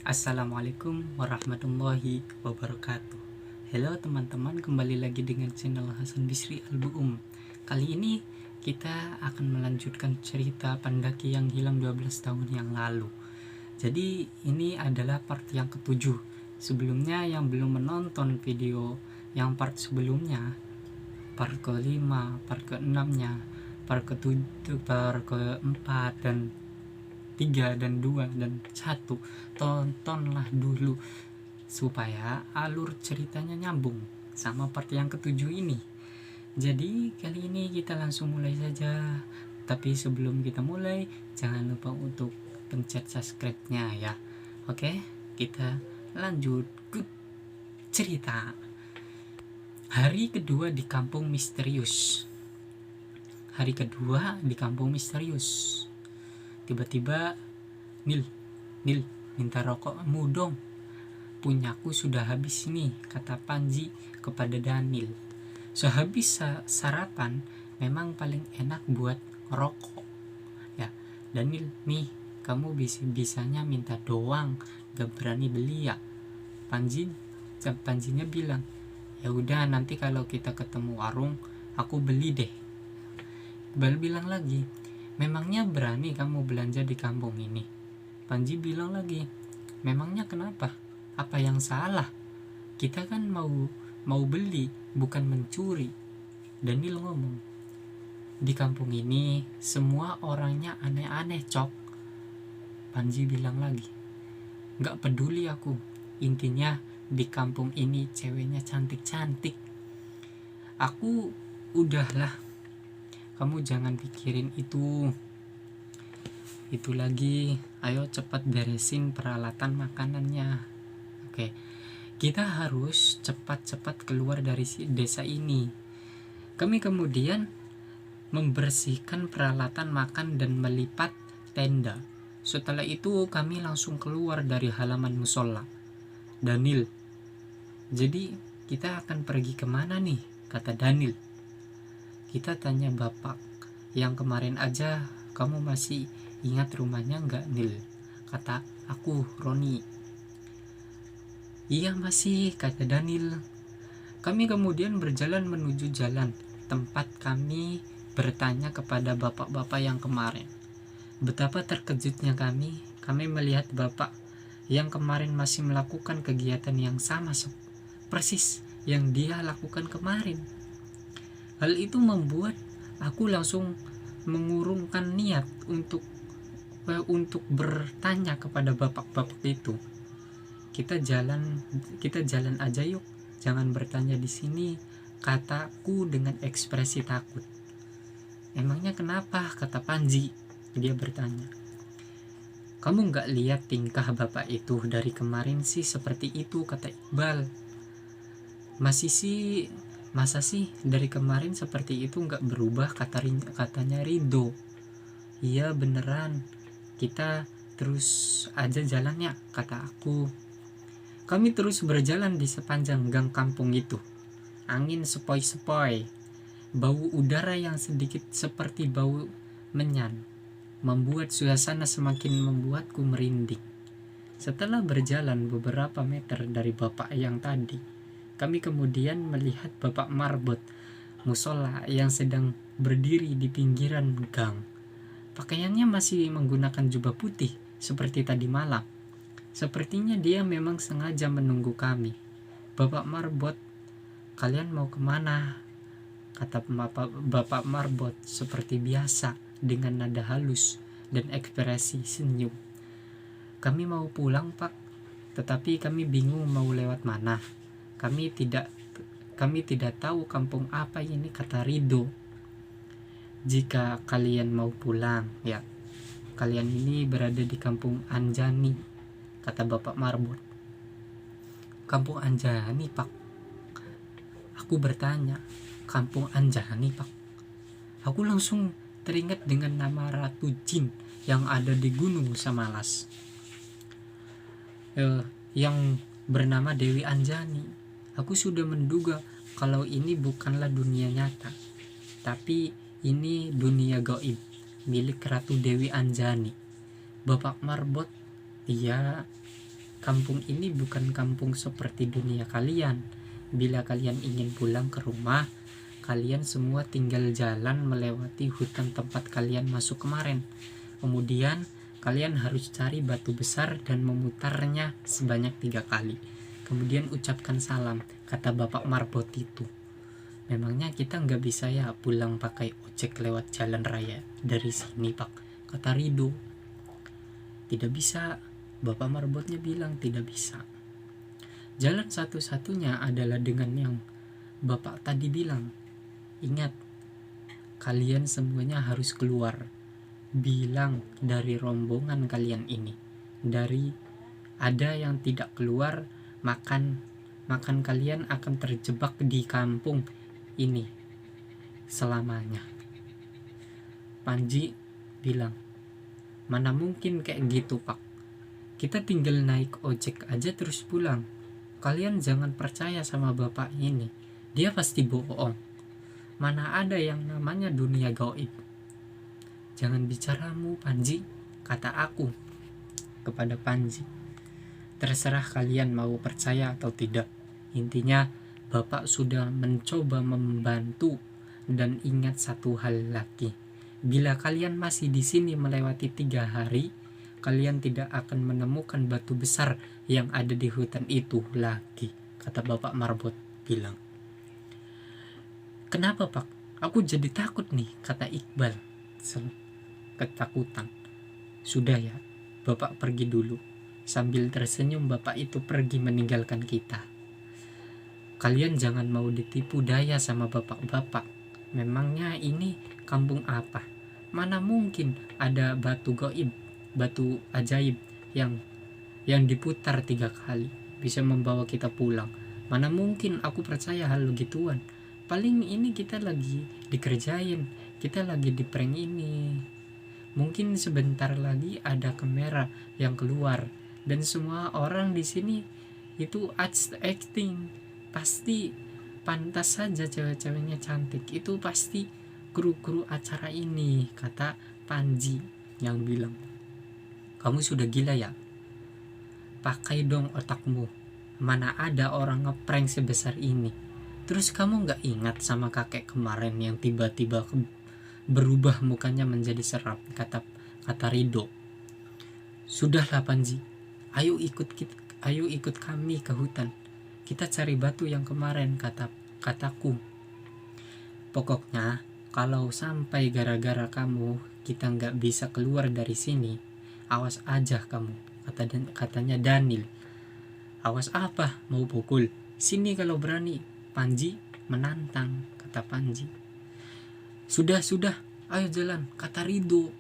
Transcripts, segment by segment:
Assalamualaikum warahmatullahi wabarakatuh. Halo teman-teman, kembali lagi dengan channel Hasan Bisri Al-Buum. Kali ini kita akan melanjutkan cerita pendaki yang hilang 12 tahun yang lalu. Jadi ini adalah part yang ketujuh. Sebelumnya yang belum menonton video yang part sebelumnya, part ke-5, part ke-6-nya, part ke-7, part ke-4 dan 3 dan 2 dan 1, tontonlah dulu supaya alur ceritanya nyambung sama part yang ketujuh ini. Jadi kali ini kita langsung mulai saja. Tapi sebelum kita mulai, jangan lupa untuk pencet subscribe-nya ya. Oke, kita lanjut ke cerita. Hari kedua di kampung misterius. Tiba-tiba, Nil, minta rokokmu dong. Punyaku sudah habis nih, kata Panji kepada Daniel. Sehabis sarapan memang paling enak buat rokok. Ya, Daniel, nih kamu bisanya minta doang, gak berani beli ya. Panjinya bilang, ya udah nanti kalau kita ketemu warung, aku beli deh. Iqbal bilang lagi, memangnya berani kamu belanja di kampung ini? Panji bilang lagi, memangnya kenapa? Apa yang salah? Kita kan mau beli, bukan mencuri. Daniel ngomong, di kampung ini semua orangnya aneh-aneh, Cok. Panji bilang lagi, gak peduli aku. Intinya di kampung ini ceweknya cantik-cantik. Aku udahlah. Kamu jangan pikirin itu lagi. Ayo cepat beresin peralatan makanannya. Oke, kita harus cepat-cepat keluar dari desa ini. Kami kemudian membersihkan peralatan makan dan melipat tenda. Setelah itu kami langsung keluar dari halaman musola. Daniel, jadi kita akan pergi kemana nih? Kata Daniel. Kita tanya bapak, yang kemarin aja kamu masih ingat rumahnya nggak, Nil? Kata aku, Roni. Iya masih, kata Daniel. Kami kemudian berjalan menuju jalan tempat kami bertanya kepada bapak-bapak yang kemarin. Betapa terkejutnya kami melihat bapak yang kemarin masih melakukan kegiatan yang sama persis yang dia lakukan kemarin. Hal itu membuat aku langsung mengurungkan niat untuk bertanya kepada bapak-bapak itu. Kita jalan aja yuk, jangan bertanya di sini, kataku dengan ekspresi takut. Emangnya kenapa? Kata Panji. Dia bertanya. Kamu nggak lihat tingkah bapak itu dari kemarin sih seperti itu, kata Iqbal. Masa sih dari kemarin seperti itu nggak berubah, katanya Rido. Iya beneran, kita terus aja jalannya, kata aku. Kami terus berjalan di sepanjang gang kampung itu. Angin sepoi-sepoi, bau udara yang sedikit seperti bau menyan membuat suasana semakin membuatku merinding. Setelah berjalan beberapa meter dari bapak yang tadi, kami kemudian melihat Bapak Marbot musola yang sedang berdiri di pinggiran gang. Pakaiannya masih menggunakan jubah putih seperti tadi malam. Sepertinya dia memang sengaja menunggu kami. Bapak Marbot, kalian mau kemana? Kata Bapak Marbot seperti biasa dengan nada halus dan ekspresi senyum. Kami mau pulang, Pak, tetapi kami bingung mau lewat mana. Kami tidak tahu kampung apa ini, kata Rido. Jika kalian mau pulang, ya, kalian ini berada di kampung Anjani, kata Bapak Marbot. Kampung Anjani, Pak? Aku bertanya, kampung Anjani, Pak? Aku langsung teringat dengan nama Ratu Jin yang ada di Gunung Samalas. Yang bernama Dewi Anjani. Aku sudah menduga kalau ini bukanlah dunia nyata, tapi ini dunia gaib milik Ratu Dewi Anjani. Bapak Marbot, iya, kampung ini bukan kampung seperti dunia kalian. Bila kalian ingin pulang ke rumah, kalian semua tinggal jalan melewati hutan tempat kalian masuk kemarin. Kemudian kalian harus cari batu besar dan memutarnya sebanyak 3 kali. Kemudian ucapkan salam, kata Bapak Marbot itu. Memangnya kita nggak bisa ya pulang pakai ojek lewat jalan raya dari sini, Pak, kata Rido. Tidak bisa, Bapak Marbotnya bilang tidak bisa. Jalan satu-satunya adalah dengan yang Bapak tadi bilang. Ingat, kalian semuanya harus keluar. Bilang dari rombongan kalian ini. Dari ada yang tidak keluar, makan kalian akan terjebak di kampung ini selamanya. Panji bilang, mana mungkin kayak gitu, Pak. Kita tinggal naik ojek aja terus pulang. Kalian jangan percaya sama bapak ini. Dia pasti bohong. Mana ada yang namanya dunia gaib. Jangan bicaramu, Panji, kata aku kepada Panji. Terserah kalian mau percaya atau tidak. Intinya, Bapak sudah mencoba membantu. Dan ingat satu hal lagi. Bila kalian masih di sini melewati 3 hari, kalian tidak akan menemukan batu besar yang ada di hutan itu lagi, kata Bapak Marbot bilang. Kenapa, Pak? Aku jadi takut nih, kata Iqbal ketakutan. Sudah ya, Bapak pergi dulu. Sambil tersenyum, Bapak itu pergi meninggalkan kita. Kalian jangan mau ditipu daya sama bapak-bapak. Memangnya ini kampung apa? Mana mungkin ada batu gaib, batu ajaib yang diputar 3 kali bisa membawa kita pulang. Mana mungkin aku percaya hal begituan. Paling ini kita lagi dikerjain, kita lagi di prank ini. Mungkin sebentar lagi ada kamera yang keluar dan semua orang di sini itu acting. Pasti pantas saja cewek-ceweknya cantik. Itu pasti kru-kru acara ini, kata Panji yang bilang. Kamu sudah gila ya? Pakai dong otakmu. Mana ada orang ngeprank sebesar ini. Terus kamu gak ingat sama kakek kemarin yang tiba-tiba berubah mukanya menjadi serap, kata Rido. Sudahlah Panji, ayo ikut kami ke hutan. Kita cari batu yang kemarin, kataku. Pokoknya kalau sampai gara-gara kamu kita nggak bisa keluar dari sini, awas aja kamu, katanya Daniel. Awas apa? Mau pukul? Sini kalau berani, Panji menantang, kata Panji. Sudah, ayo jalan, kata Rido.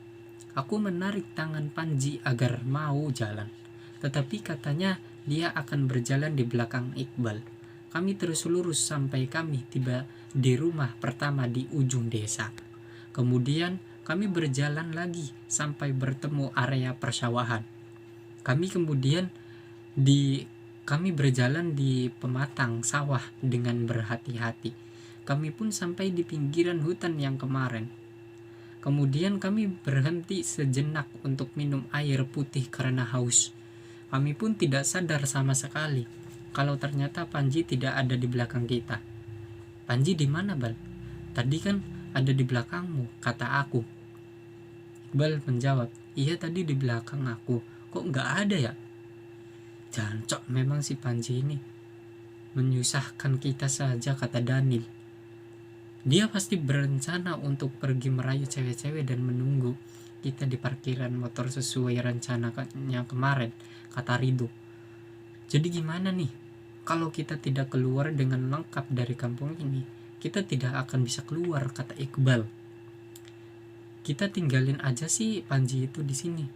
Aku menarik tangan Panji agar mau jalan. Tetapi katanya dia akan berjalan di belakang Iqbal. Kami terus lurus sampai kami tiba di rumah pertama di ujung desa. Kemudian kami berjalan lagi sampai bertemu area persawahan. Kami berjalan di pematang sawah dengan berhati-hati. Kami pun sampai di pinggiran hutan yang kemarin. Kemudian kami berhenti sejenak untuk minum air putih karena haus. Kami pun tidak sadar sama sekali kalau ternyata Panji tidak ada di belakang kita. Panji di mana, Bal? Tadi kan ada di belakangmu, kata aku. Iqbal menjawab, iya tadi di belakang aku. Kok nggak ada ya? Jancok memang si Panji ini. Menyusahkan kita saja, kata Daniel. Dia pasti berencana untuk pergi merayu cewek-cewek dan menunggu kita di parkiran motor sesuai rencananya kemarin, kata Rido. Jadi gimana nih? Kalau kita tidak keluar dengan lengkap dari kampung ini, kita tidak akan bisa keluar, kata Iqbal. Kita tinggalin aja sih Panji itu di sini.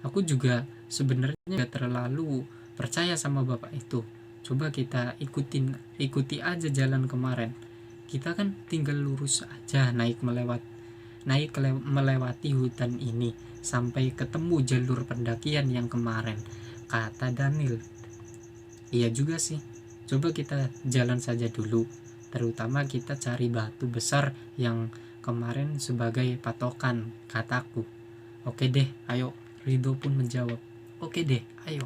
Aku juga sebenarnya gak terlalu percaya sama bapak itu. Coba kita ikuti aja jalan kemarin. Kita kan tinggal lurus aja melewati hutan ini sampai ketemu jalur pendakian yang kemarin, kata Daniel. Iya juga sih, coba kita jalan saja dulu, terutama kita cari batu besar yang kemarin sebagai patokan, kataku. Oke deh, ayo, Rido pun menjawab. Oke deh, ayo.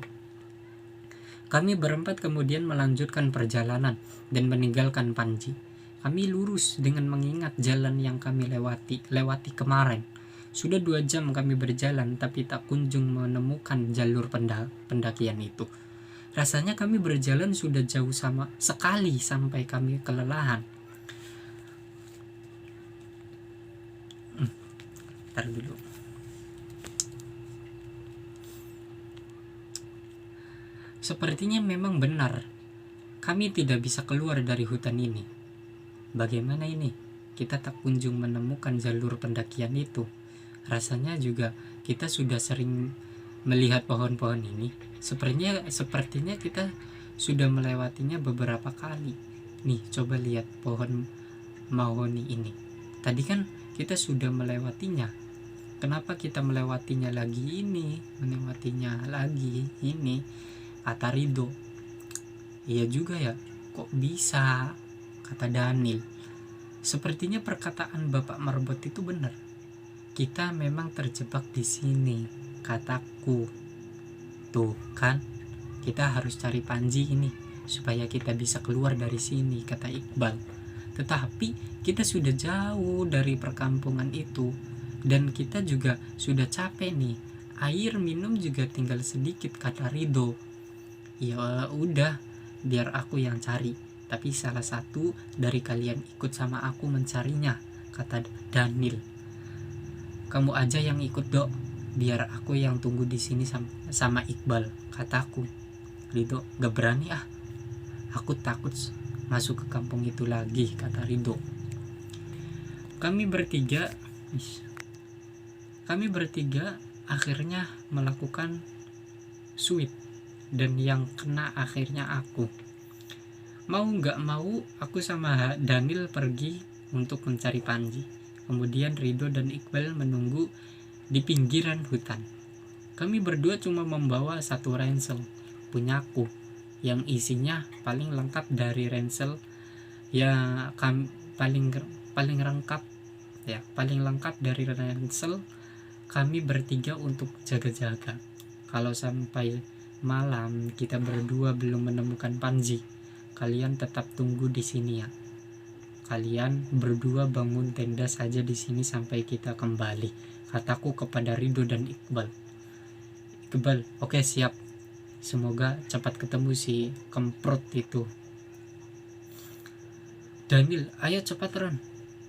Kami berempat kemudian melanjutkan perjalanan dan meninggalkan Panji. Kami lurus dengan mengingat jalan yang kami lewati kemarin. Sudah 2 jam kami berjalan tapi tak kunjung menemukan jalur pendakian itu. Rasanya kami berjalan sudah jauh sama sekali sampai kami kelelahan. Ntar dulu. Sepertinya memang benar, kami tidak bisa keluar dari hutan ini. Bagaimana ini? Kita tak kunjung menemukan jalur pendakian itu. Rasanya juga kita sudah sering melihat pohon-pohon ini. Sepertinya kita sudah melewatinya beberapa kali. Nih, coba lihat pohon mahoni ini. Tadi kan kita sudah melewatinya. Kenapa kita melewatinya lagi ini? Kata Rido. Iya juga ya, kok bisa? Kata Daniel. Sepertinya perkataan Bapak Marbot itu benar. Kita memang terjebak di sini, kataku. Tuh kan, kita harus cari Panji ini supaya kita bisa keluar dari sini, kata Iqbal. Tetapi kita sudah jauh dari perkampungan itu dan kita juga sudah capek nih. Air minum juga tinggal sedikit, kata Rido. Ya udah, biar aku yang cari, tapi salah satu dari kalian ikut sama aku mencarinya, kata Daniel. Kamu aja yang ikut, Dok, biar aku yang tunggu di sini sama Iqbal, kataku. Rido, gak berani ah, aku takut masuk ke kampung itu lagi, kata Rido. Kami bertiga akhirnya melakukan sweep, dan yang kena akhirnya aku. Mau gak mau, aku sama Daniel pergi untuk mencari Panji. Kemudian Rido dan Iqbal menunggu di pinggiran hutan. Kami berdua cuma membawa 1 ransel punyaku, yang isinya paling lengkap dari ransel ya, paling lengkap dari ransel kami bertiga untuk jaga-jaga. Kalau sampai malam kita berdua belum menemukan Panji, kalian tetap tunggu di sini ya. Kalian berdua bangun tenda saja di sini sampai kita kembali, kataku kepada Rido dan Iqbal. Oke, siap. Semoga cepat ketemu si kemprot itu. Daniel, ayo cepat Ron.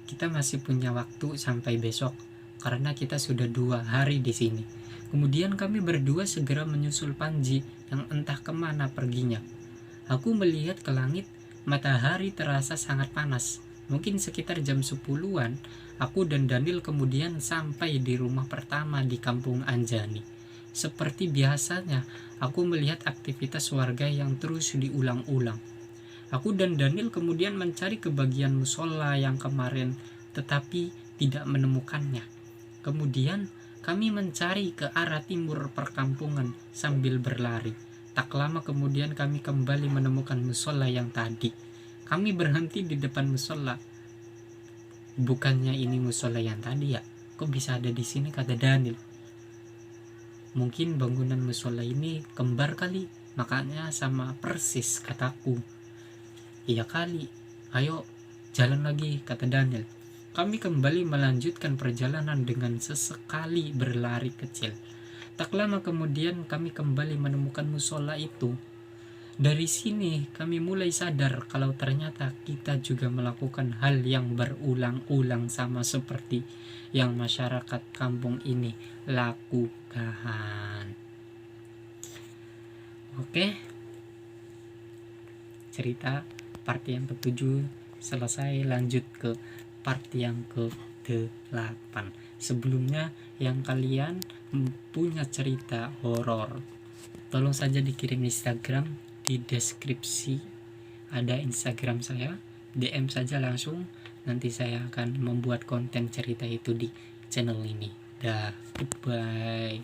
Kita masih punya waktu sampai besok karena kita sudah 2 hari di sini. Kemudian kami berdua segera menyusul Panji yang entah kemana perginya. Aku melihat ke langit, matahari terasa sangat panas. Mungkin sekitar jam 10-an, aku dan Daniel kemudian sampai di rumah pertama di kampung Anjani. Seperti biasanya, aku melihat aktivitas warga yang terus diulang-ulang. Aku dan Daniel kemudian mencari ke bagian musola yang kemarin, tetapi tidak menemukannya. Kemudian kami mencari ke arah timur perkampungan sambil berlari. Tak lama kemudian kami kembali menemukan musola yang tadi. Kami berhenti di depan musola. Bukannya ini musola yang tadi ya? Kok bisa ada di sini, kata Daniel. Mungkin bangunan musola ini kembar kali, makanya sama persis, kataku. Iya kali. Ayo jalan lagi, kata Daniel. Kami kembali melanjutkan perjalanan dengan sesekali berlari kecil. Tak lama kemudian kami kembali menemukan musola itu. Dari sini kami mulai sadar kalau ternyata kita juga melakukan hal yang berulang-ulang sama seperti yang masyarakat kampung ini lakukan. Oke. Cerita part yang ke-7 selesai, lanjut ke part yang ke-8. Sebelumnya yang kalian punya cerita horor, tolong saja dikirim Instagram, di deskripsi ada Instagram saya, DM saja langsung, nanti saya akan membuat konten cerita itu di channel ini. Dah, goodbye.